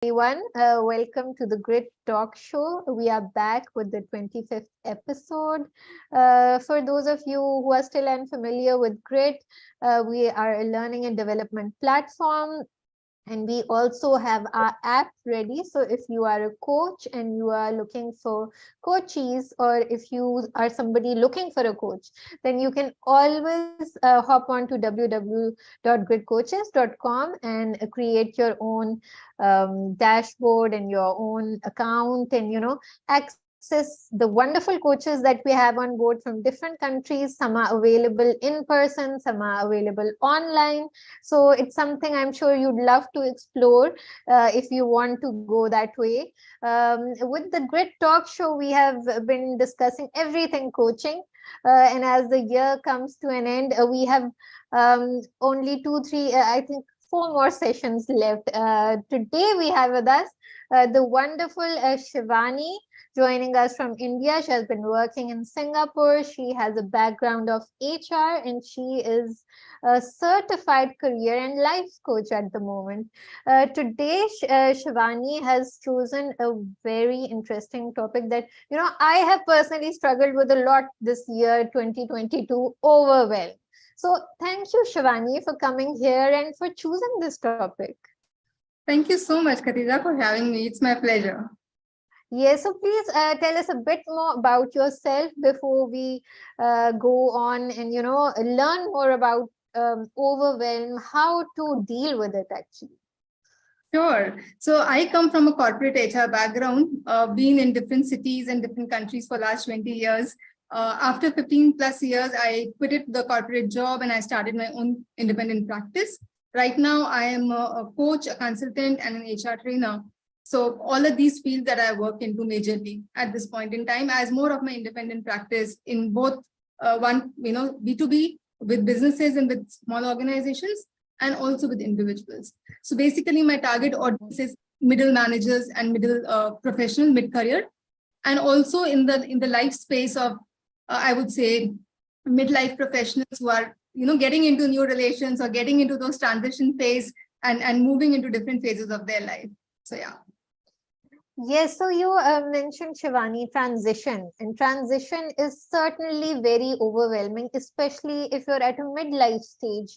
everyone. Welcome to the Grit Talk Show. We are back with the 25th episode. For those of you who are still unfamiliar with Grit, we are a learning and development platform. And we also have our app ready. So if you are a coach and you are looking for coaches, or if you are somebody looking for a coach, then you can always hop on to www.gridcoaches.com and create your own dashboard and your own account, and access the wonderful coaches that we have on board from different countries. Some are available in person, some are available online. So it's something I'm sure you'd love to explore if you want to go that way. With the Grit Talk Show, we have been discussing everything coaching. And as the year comes to an end, we have only two, three, I think 4 more sessions left. Today we have with us the wonderful Shivaani, joining us from India. She has been working in Singapore. She has a background of HR, and she is a certified career and life coach at the moment. Today, Shivaani has chosen a very interesting topic that, I have personally struggled with a lot this year, 2022, overwhelm. So thank you, Shivaani, for coming here and for choosing this topic. Thank you so much, Khatija, for having me. It's my pleasure. Yes, so please tell us a bit more about yourself before we go on and, learn more about overwhelm, how to deal with it actually. Sure. So I come from a corporate HR background, been in different cities and different countries for last 20 years. After 15 plus years, I quitted the corporate job and I started my own independent practice. Right now, I am a coach, a consultant, and an HR trainer. So all of these fields that I work into majorly at this point in time, as more of my independent practice in both B2B with businesses and with small organizations, and also with individuals. So basically my target audience is middle managers and middle professional, mid-career, and also in the life space of, I would say, midlife professionals who are, getting into new relations or getting into those transition phase and moving into different phases of their life. So yeah. Yes, so you mentioned, Shivaani, transition, and transition is certainly very overwhelming, especially if you're at a midlife stage,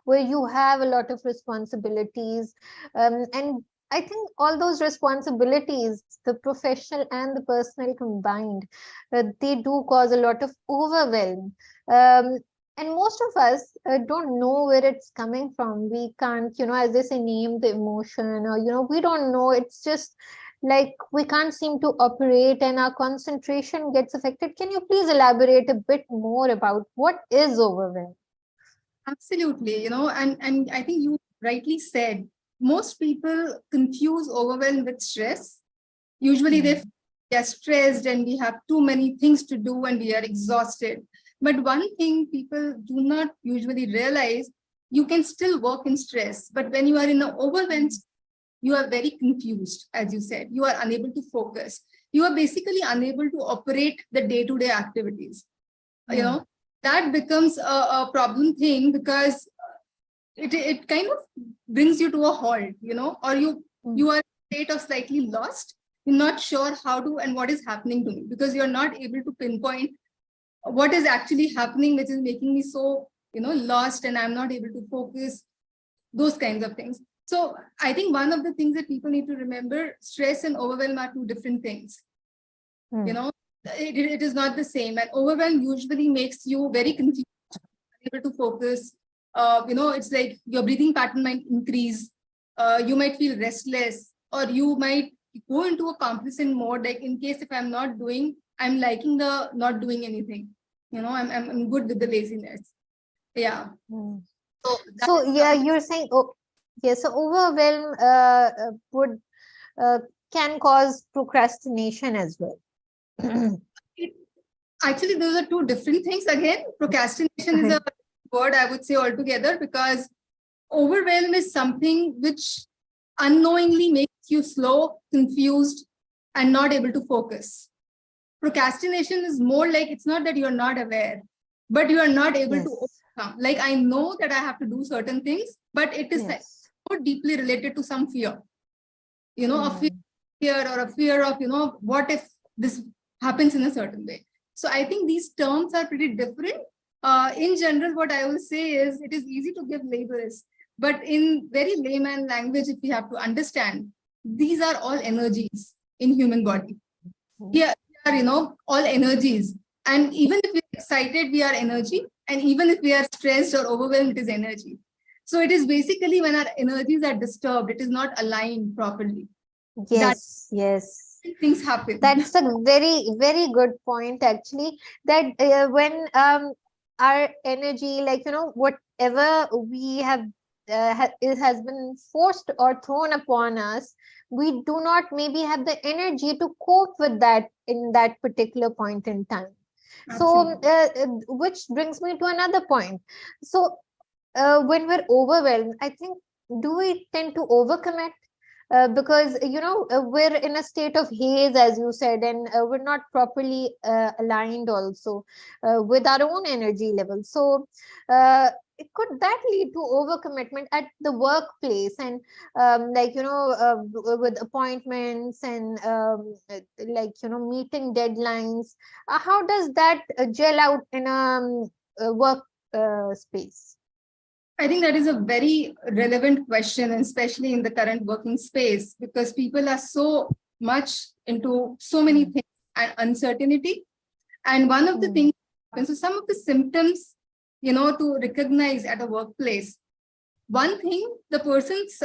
where you have a lot of responsibilities. And I think all those responsibilities, the professional and the personal combined, they do cause a lot of overwhelm. And most of us don't know where it's coming from. We can't, as they say, name the emotion, or, we don't know. It's just like we can't seem to operate and our concentration gets affected. Can you please elaborate a bit more about what is overwhelm? Absolutely, and I think you rightly said, most people confuse overwhelm with stress. Usually they are stressed and we have too many things to do and we are exhausted. But one thing people do not usually realize, you can still work in stress, but when you are in an overwhelmed, you are very confused, as you said. You are unable to focus. You are basically unable to operate the day-to-day activities. That becomes a problem thing because it kind of brings you to a halt, or you are in a state of slightly lost. You're not sure how to and what is happening to me because you're not able to pinpoint what is actually happening, which is making me so, lost, and I'm not able to focus, those kinds of things. So I think one of the things that people need to remember, stress and overwhelm are two different things. It is not the same. And overwhelm usually makes you very confused, unable to focus. It's like your breathing pattern might increase. You might feel restless, or you might go into a complacent mode. Like in case if I'm not doing, I'm liking the not doing anything. I'm good with the laziness. Yeah. So yeah, you're saying, yes, so overwhelm can cause procrastination as well. Actually, those are two different things. Again, procrastination is a word I would say altogether, because overwhelm is something which unknowingly makes you slow, confused, and not able to focus. Procrastination is more like, it's not that you're not aware, but you are not able to overcome. Like, I know that I have to do certain things, but it is more deeply related to some fear. a fear or a fear of, what if this happens in a certain way. So I think these terms are pretty different. In general, what I will say is it is easy to give labels, but in very layman language, if we have to understand, these are all energies in human body. Here are, all energies. And even if we're excited, we are energy. And even if we are stressed or overwhelmed, it is energy. So it is basically when our energies are disturbed, it is not aligned properly. Yes, yes. Things happen. That's a very, very good point, actually, that when our energy, like, whatever we have, it has been forced or thrown upon us, we do not maybe have the energy to cope with that in that particular point in time. So, which brings me to another point. So, when we're overwhelmed, I think, do we tend to overcommit? Because we're in a state of haze, as you said, and we're not properly aligned also with our own energy level. So could that lead to overcommitment at the workplace, and with appointments and meeting deadlines? How does that gel out in a work space? I think that is a very relevant question, especially in the current working space, because people are so much into so many things and uncertainty. And one of the things, so some of the symptoms, to recognize at a workplace, one thing, the person's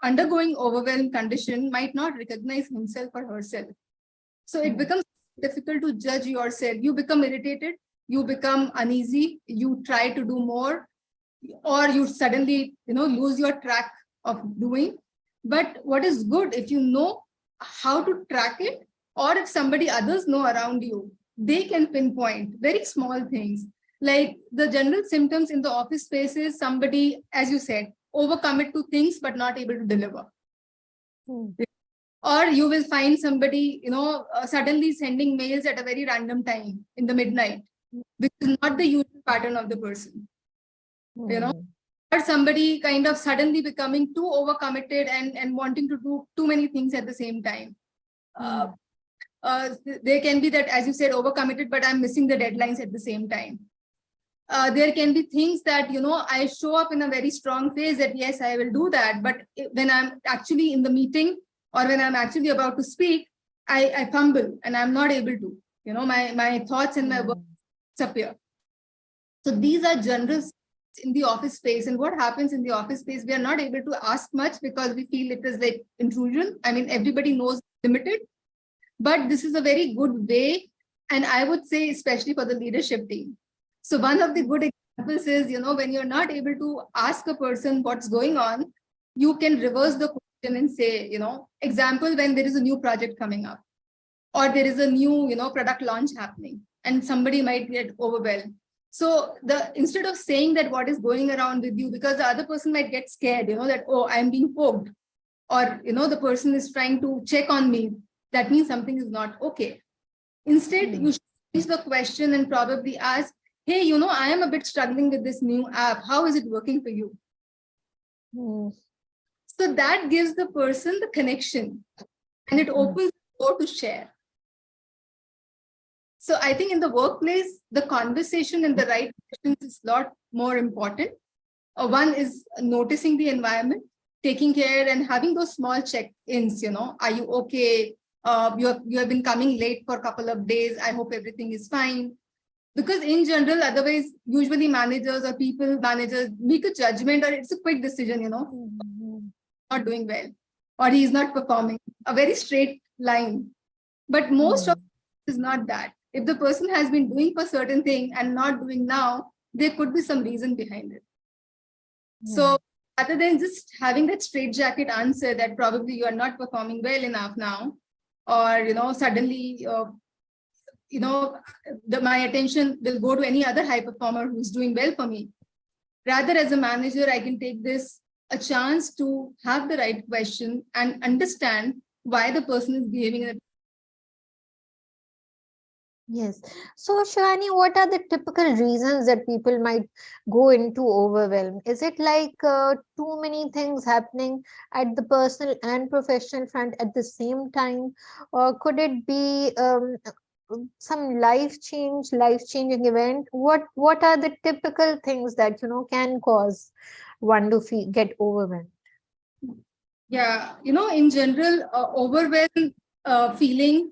undergoing overwhelmed condition might not recognize himself or herself. So it becomes difficult to judge yourself. You become irritated, you become uneasy, you try to do more, or you suddenly lose your track of doing. But what is good, if you know how to track it, or if somebody others know around you, they can pinpoint very small things. Like the general symptoms in the office space is somebody, as you said, overcommit to things but not able to deliver. Or you will find somebody suddenly sending mails at a very random time in the midnight, which is not the usual pattern of the person. Or somebody kind of suddenly becoming too overcommitted and wanting to do too many things at the same time. There can be that, as you said, overcommitted, but I'm missing the deadlines at the same time. There can be things that, I show up in a very strong phase that, yes, I will do that. But when I'm actually in the meeting or when I'm actually about to speak, I fumble and I'm not able to, my thoughts and my work disappear. So these are general in the office space. And what happens in the office space, we are not able to ask much because we feel it is like intrusion. I mean, everybody knows limited, but this is a very good way. And I would say, especially for the leadership team. So one of the good examples is, when you're not able to ask a person what's going on, you can reverse the question and say, example, when there is a new project coming up, or there is a new, product launch happening, and somebody might get overwhelmed. So instead of saying that what is going around with you, because the other person might get scared, that, oh, I'm being poked, or, the person is trying to check on me, that means something is not okay. Instead, you should change the question and probably ask, hey, I am a bit struggling with this new app. How is it working for you? So that gives the person the connection and it opens the door to share. So I think in the workplace, the conversation and the right questions is a lot more important. One is noticing the environment, taking care and having those small check-ins, are you okay? You have been coming late for a couple of days. I hope everything is fine. Because in general, otherwise, usually managers or managers make a judgment or it's a quick decision, not doing well, or he is not performing, a very straight line. But most of it is not that. If the person has been doing for certain thing and not doing now, there could be some reason behind it. So rather than just having that straitjacket answer that probably you are not performing well enough now, or, suddenly, my attention will go to any other high performer who's doing well for me. Rather, as a manager, I can take this a chance to have the right question and understand why the person is behaving in a Yes. So, Shivani, what are the typical reasons that people might go into overwhelm? Is it like too many things happening at the personal and professional front at the same time? Or could it be some life-changing event? What are the typical things that, can cause one to get overwhelmed? Yeah, in general, overwhelm feeling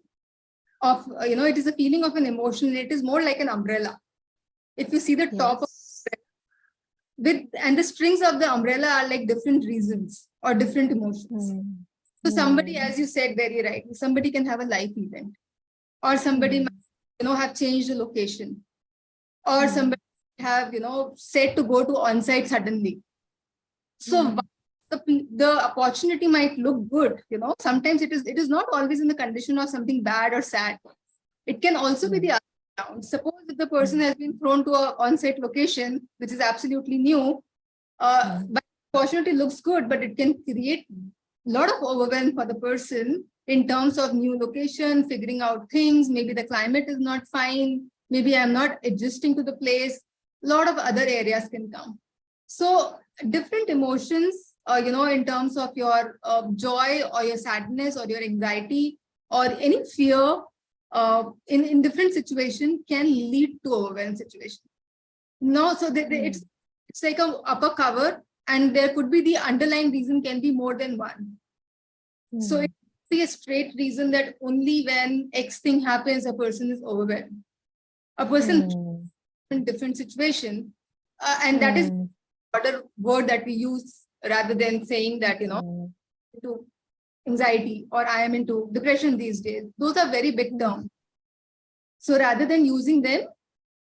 of, it is a feeling of an emotion. It is more like an umbrella. If you see the top of Yes. and the strings of the umbrella are like different reasons or different emotions. Hmm. So somebody, Hmm. as you said very right, somebody can have a life event, or somebody Hmm. might, have changed the location, or Hmm. somebody have, said to go to on-site suddenly. So Hmm. the opportunity might look good, sometimes it is not always in the condition of something bad or sad. It can also be Hmm. the other way around. Suppose if the person Hmm. has been thrown to a on-site location which is absolutely new, Hmm. but the opportunity looks good, but it can create a lot of overwhelm for the person in terms of new location, figuring out things. Maybe the climate is not fine. Maybe I'm not adjusting to the place. A lot of other areas can come. So different emotions, in terms of your joy or your sadness or your anxiety or any fear in different situation can lead to overwhelm situation. No, so Hmm. it's like a upper cover, and there could be the underlying reason can be more than one. So it Hmm. could be a straight reason that only when X thing happens, a person is overwhelmed. A person Hmm. in different situation, and that is Hmm. other word that we use rather than saying that Hmm. into anxiety or I am into depression these days. Those are very big Hmm. terms. So rather than using them,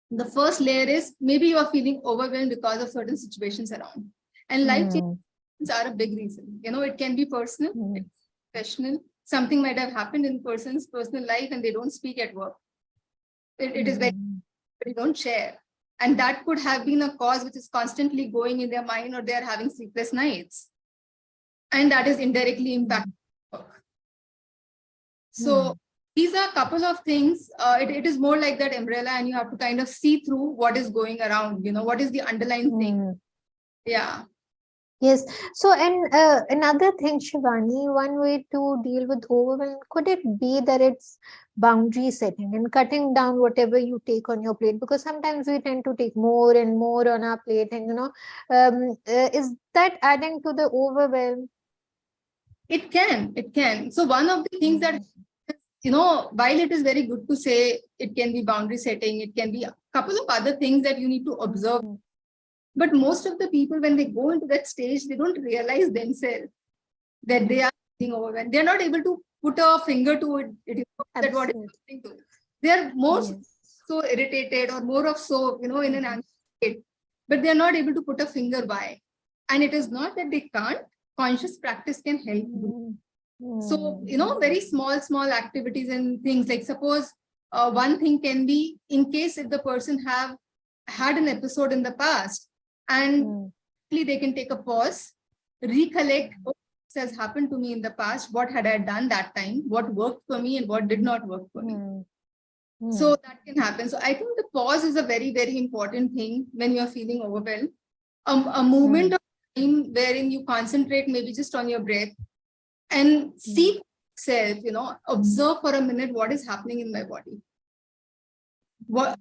the first layer is maybe you are feeling overwhelmed because of certain situations around. And life Hmm. changes are a big reason. It can be personal, Hmm. it's professional. Something might have happened in person's personal life and they don't speak at work. It is very, Hmm. they don't share. And that could have been a cause which is constantly going in their mind, or they are having sleepless nights. And that is indirectly impacting work. Hmm. So these are a couple of things. It is more like that umbrella, and you have to kind of see through what is going around, what is the underlying thing. Hmm. Yeah. Yes. So, and another thing, Shivani, one way to deal with overwhelm, could it be that it's boundary setting and cutting down whatever you take on your plate? Because sometimes we tend to take more and more on our plate, and is that adding to the overwhelm? It can. So one of the things that, Hmm. while it is very good to say it can be boundary setting, it can be a couple of other things that you need to observe. Hmm. But most of the people, when they go into that stage, they don't realize themselves that they Hmm. are being overwhelmed. They're not able to put a finger to it, that what is Absolutely. happening to them. They're more Yes. so irritated or more of so, in an Hmm. anxious state, but they're not able to put a finger why. And it is not that they can't, conscious practice can help do. Hmm. So, Hmm. very small activities and things, like suppose one thing can be, in case if the person have had an episode in the past, and Hmm. they can take a pause, recollect, oh, this has happened to me in the past, what had I done that time, what worked for me and what did not work for me. Hmm. Hmm. So that can happen. So I think the pause is a very, very important thing when you're feeling overwhelmed. A movement Hmm. of time wherein you concentrate maybe just on your breath and Hmm. see self, observe for a minute what is happening in my body. What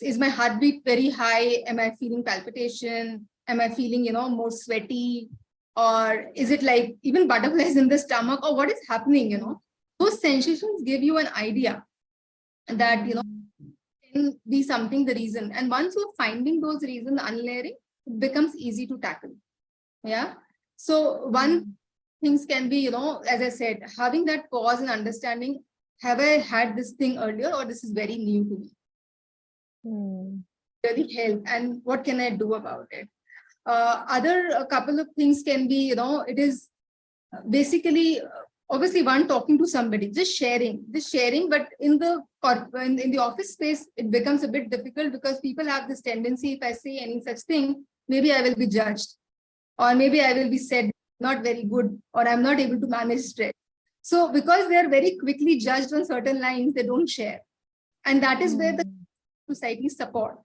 is my heartbeat very high? Am I feeling palpitation? Am I feeling, more sweaty? Or is it like even butterflies in the stomach? Or what is happening, Hmm. Those sensations give you an idea that, Hmm. can be something the reason. And once you're finding those reasons, unlayering, it becomes easy to tackle. Yeah. So one Hmm. things can be, as I said, having that pause and understanding, have I had this thing earlier or this is very new to me? Hmm. Really help, and what can I do about it? Other a couple of things can be, it is basically obviously one, talking to somebody, just sharing, but in the office space it becomes a bit difficult because people have this tendency, if I say any such thing, maybe I will be judged, or maybe I will be said not very good, or I'm not able to manage stress. So because they are very quickly judged on certain lines, they don't share. And that is where the society support.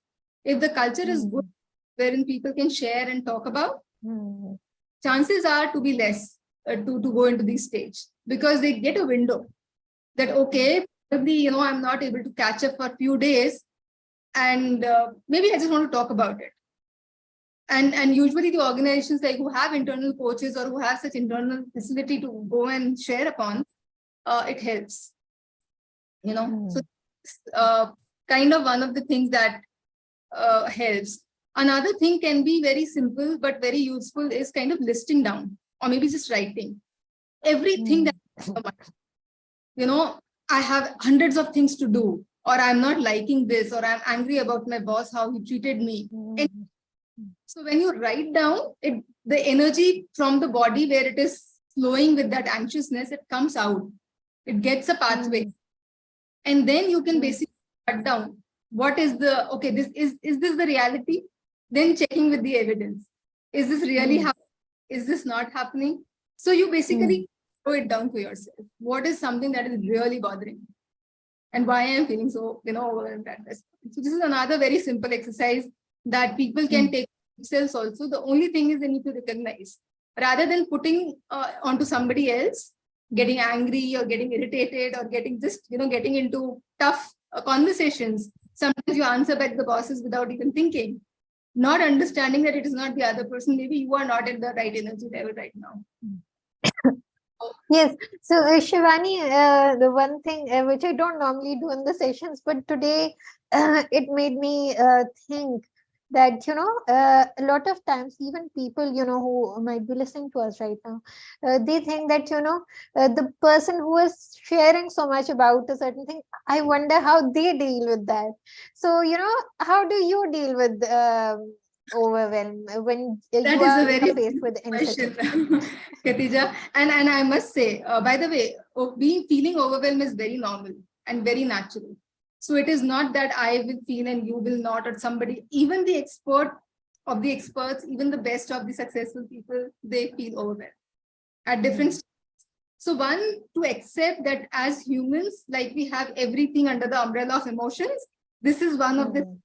If the culture is good, wherein people can share and talk about, chances are to be less to go into this stage, because they get a window that, okay, probably, I'm not able to catch up for a few days, and maybe I just want to talk about it. And usually the organizations like who have internal coaches or who have such internal facility to go and share upon, it helps. So kind of one of the things that helps. Another thing can be very simple but very useful is kind of listing down, or maybe just writing everything that, I have hundreds of things to do, or I'm not liking this, or I'm angry about my boss, how he treated me. And so when you write down it, the energy from the body where it is flowing with that anxiousness, it comes out, it gets a pathway. And then you can basically cut down what is the, okay, this is this the reality? Then checking with the evidence. Is this really happening? Is this not happening? So you basically throw it down for yourself. What is something that is really bothering me? And why I am feeling so, overwhelmed at this point. So this is another very simple exercise that people can take themselves also. The only thing is they need to recognize, rather than putting onto somebody else, getting angry or getting irritated or getting just, getting into tough conversations. Sometimes you answer back the bosses without even thinking, not understanding that it is not the other person. Maybe you are not at the right energy level right now. Yes. So, Shivaani, the one thing which I don't normally do in the sessions, but today it made me think that, a lot of times, even people, who might be listening to us right now, they think that, the person who is sharing so much about a certain thing, I wonder how they deal with that. So, how do you deal with overwhelm when that you is are a very faced with question, insecurity? Katija. And I must say, by the way, feeling overwhelmed is very normal and very natural. So it is not that I will feel and you will not, or somebody, even the expert of the experts, even the best of the successful people, they feel overwhelmed at different stages. So one, to accept that as humans, like we have everything under the umbrella of emotions, this is one of the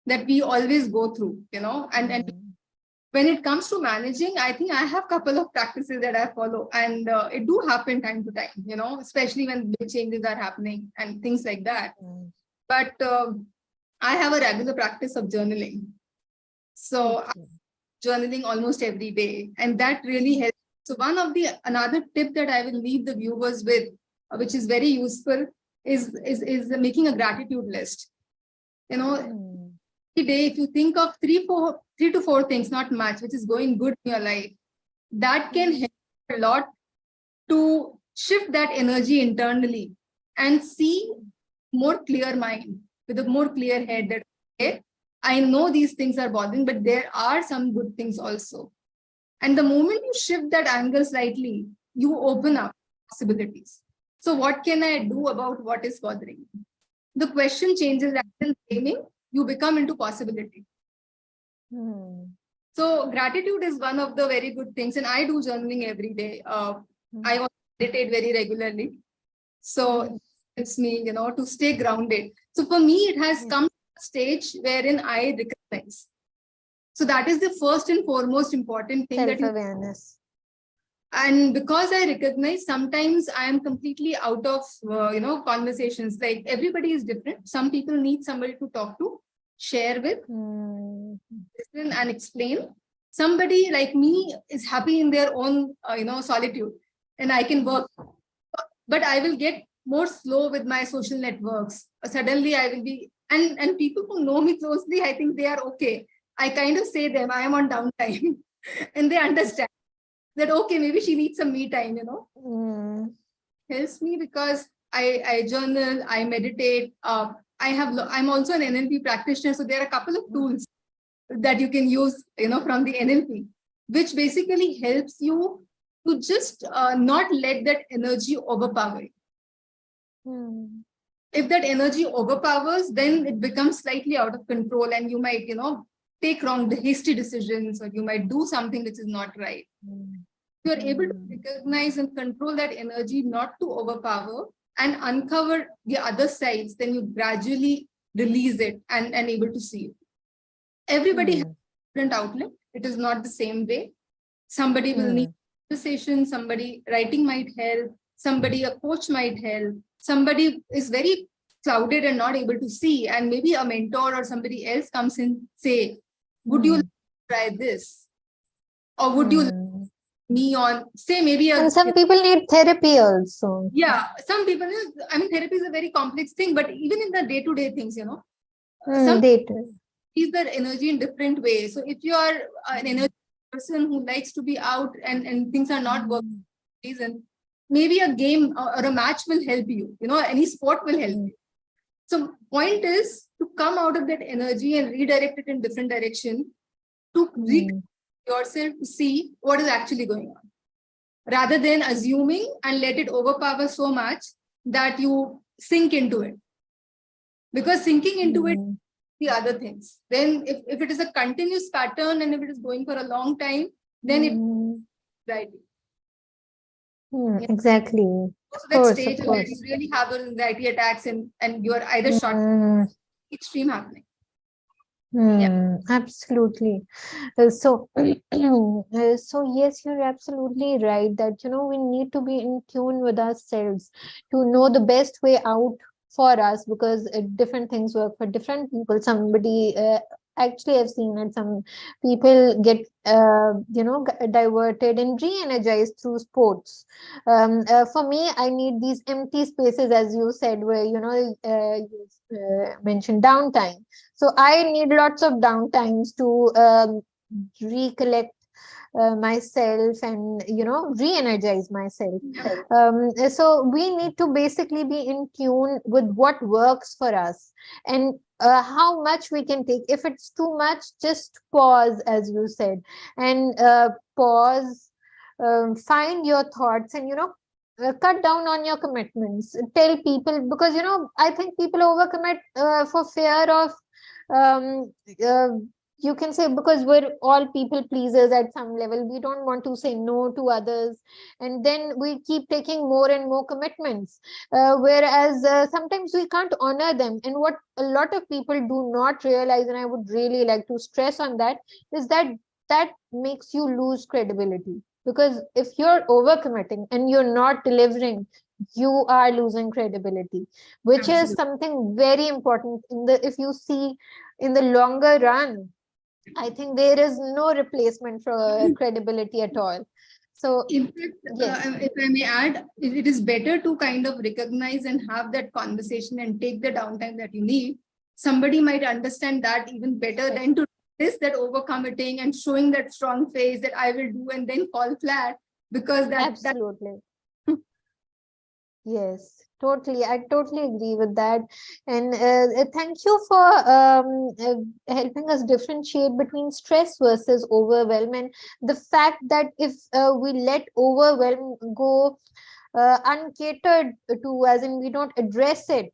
that we always go through, and when it comes to managing, I think I have a couple of practices that I follow, and it do happen time to time, especially when big changes are happening and things like that. But I have a regular practice of journaling. So journaling almost every day, and that really helps. So another tip that I will leave the viewers with, which is very useful, is making a gratitude list. Every day, if you think of three to four things, not much, which is going good in your life, that can help a lot to shift that energy internally and see more clear mind with a more clear head that, okay, I know these things are bothering, but there are some good things also. And the moment you shift that angle slightly, you open up possibilities. So what can I do about what is bothering me? The question changes, rather than blaming, you become into possibility. So gratitude is one of the very good things. And I do journaling every day. I also meditate very regularly. So it's me, to stay grounded. So for me, it has come to a stage wherein I recognize. So that is the first and foremost important thing. Self-awareness. And because I recognize, sometimes I am completely out of, conversations. Like everybody is different. Some people need somebody to talk to, share with, listen and explain. Somebody like me is happy in their own, solitude, and I can work. But I will get more slow with my social networks. Suddenly I will be, and people who know me closely, I think they are okay. I kind of say them, I am on downtime, and they understand that, okay, maybe she needs some me time, Helps me because I journal, I meditate. I'm also an NLP practitioner, so there are a couple of tools that you can use, from the NLP, which basically helps you to just not let that energy overpower you. If that energy overpowers, then it becomes slightly out of control, and you might, take hasty decisions, or you might do something which is not right. You're able to recognize and control that energy not to overpower, and uncover the other sides, then you gradually release it and able to see it. Everybody has a different outlet. It is not the same way. Somebody will need conversation, somebody writing might help, somebody a coach might help, somebody is very clouded and not able to see, and maybe a mentor or somebody else comes in, say, would you like to try this? Or would you like me on, say maybe and some people need therapy also. Yeah, some people, I mean, therapy is a very complex thing, but even in the day-to-day things, some use their energy in different ways. So if you are an energy person who likes to be out and things are not working for reason, maybe a game or a match will help you. Any sport will help you. So point is to come out of that energy and redirect it in different direction to yourself to see what is actually going on, rather than assuming and let it overpower so much that you sink into it. Because sinking into it, the other things. Then if it is a continuous pattern and if it is going for a long time, then it right. Exactly. So that stage where you really have those anxiety attacks and you are either short extreme happening. Absolutely. So yes, you're absolutely right that we need to be in tune with ourselves to know the best way out for us, because different things work for different people. Somebody actually I've seen that some people get diverted and re-energized through sports. For me, I need these empty spaces, as you said, where you mentioned downtime. So I need lots of downtimes to recollect myself and re-energize myself. So we need to basically be in tune with what works for us and how much we can take. If it's too much, just pause, as you said, and pause, find your thoughts, and cut down on your commitments. Tell people, because I think people overcommit for fear of you can say, because we're all people pleasers at some level. We don't want to say no to others, and then we keep taking more and more commitments, whereas sometimes we can't honor them. And what a lot of people do not realize, and I would really like to stress on that, is that that makes you lose credibility. Because if you're overcommitting and you're not delivering, you are losing credibility, which is something very important if you see in the longer run. I think there is no replacement for credibility at all. So in fact, if I may add, it is better to kind of recognize and have that conversation and take the downtime that you need. Somebody might understand that even better than to this, that overcommitting and showing that strong face that I will do and then fall flat, because absolutely. Yes, totally. I totally agree with that. And thank you for helping us differentiate between stress versus overwhelm. And the fact that if we let overwhelm go uncatered to, as in we don't address it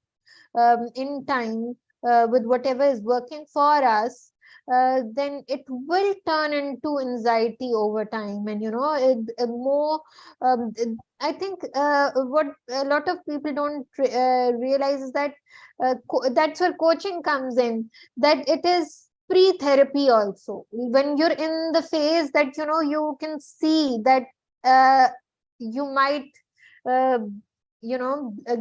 in time with whatever is working for us, then it will turn into anxiety over time. And more I think what a lot of people don't realize is that that's where coaching comes in, that it is pre-therapy also. When you're in the phase that you can see that you might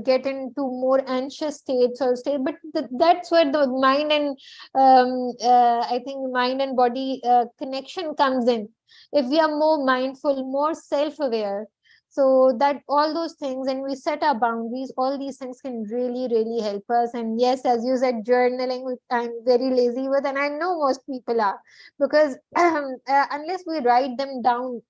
get into more anxious states or state, but that's where the mind and I think mind and body connection comes in. If we are more mindful, more self-aware, so that all those things, and we set our boundaries, all these things can really help us. And yes, as you said, journaling, which I'm very lazy with, and I know most people are, because unless we write them down,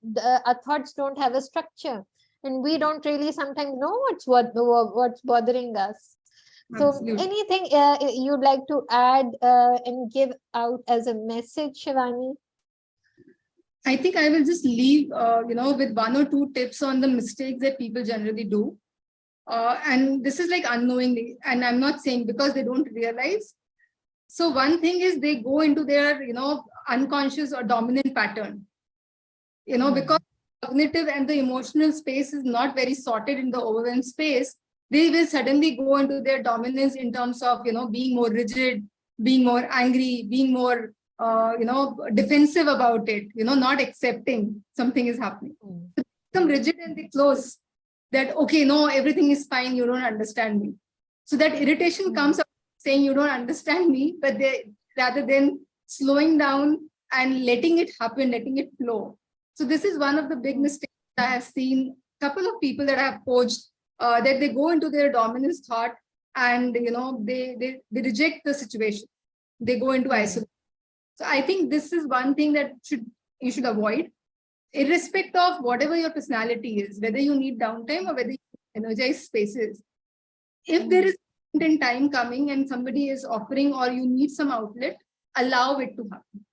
our thoughts don't have a structure, and we don't really sometimes know what's bothering us. So Absolutely. anything you'd like to add and give out as a message, Shivaani? I think I will just leave, with one or two tips on the mistakes that people generally do. And this is like unknowingly, and I'm not saying because they don't realize. So one thing is they go into their, unconscious or dominant pattern, because cognitive and the emotional space is not very sorted in the overwhelmed space. they will suddenly go into their dominance in terms of, being more rigid, being more angry, being more, defensive about it, not accepting something is happening. Mm. They become rigid and they close that, okay, no, everything is fine, you don't understand me. So that irritation comes up saying you don't understand me, but they, rather than slowing down and letting it happen, letting it flow. So this is one of the big mistakes I have seen. Couple of people that I have coached, that they go into their dominance thought, and they reject the situation. They go into isolation. So I think this is one thing that you should avoid, irrespective of whatever your personality is, whether you need downtime or whether you energize spaces. If there is point in time coming and somebody is offering, or you need some outlet, allow it to happen.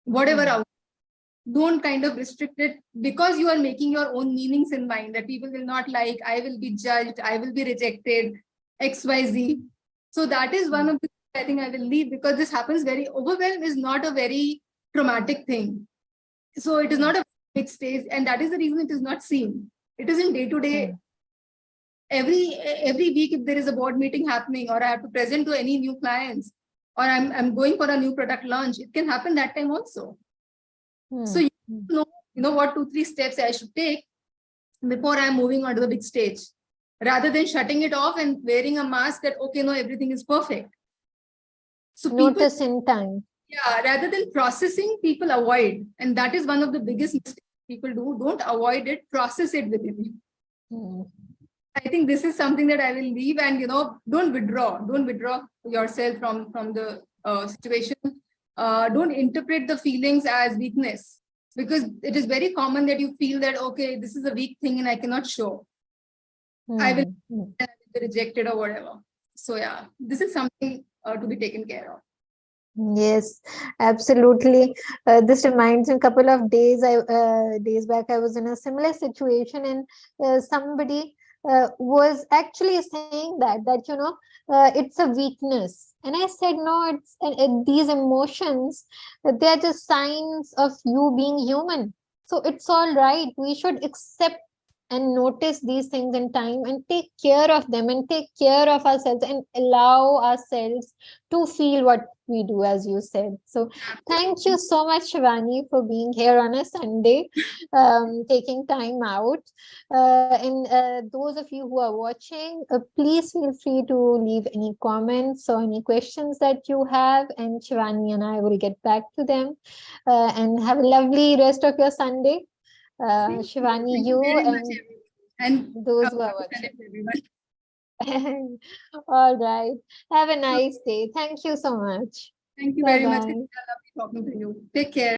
Whatever outlet. Don't kind of restrict it, because you are making your own meanings in mind that people will not like, I will be judged, I will be rejected, XYZ. So that is one of the, I think I will leave, because this happens very, overwhelm is not a very traumatic thing. So it is not a big stage, and that is the reason it is not seen. It is in day to day. Every week, if there is a board meeting happening, or I have to present to any new clients, or I'm going for a new product launch, it can happen that time also. So you know what 2-3 steps I should take before I'm moving on to the big stage, rather than shutting it off and wearing a mask that, okay, no, everything is perfect. So notice in time. Yeah, rather than processing, people avoid, and that is one of the biggest mistakes people do. Don't avoid it, process it within you. I think this is something that I will leave, and don't withdraw yourself from the situation. Don't interpret the feelings as weakness, because it is very common that you feel that, okay, this is a weak thing and I cannot show. I will be rejected or whatever. So yeah, this is something to be taken care of. Yes, absolutely. This reminds me, a couple of days back, I was in a similar situation, and somebody was actually saying that it's a weakness, and I said no, it's these emotions, they are just signs of you being human. So it's all right. We should accept and notice these things in time and take care of them and take care of ourselves and allow ourselves to feel what we do, as you said. So thank you so much, Shivaani, for being here on a Sunday, taking time out. And those of you who are watching, please feel free to leave any comments or any questions that you have, and Shivaani and I will get back to them. And have a lovely rest of your Sunday. Shivaani, you and those who are watching. All right. Have a nice day. Thank you so much. Thank you very much. It's lovely talking to you. Take care.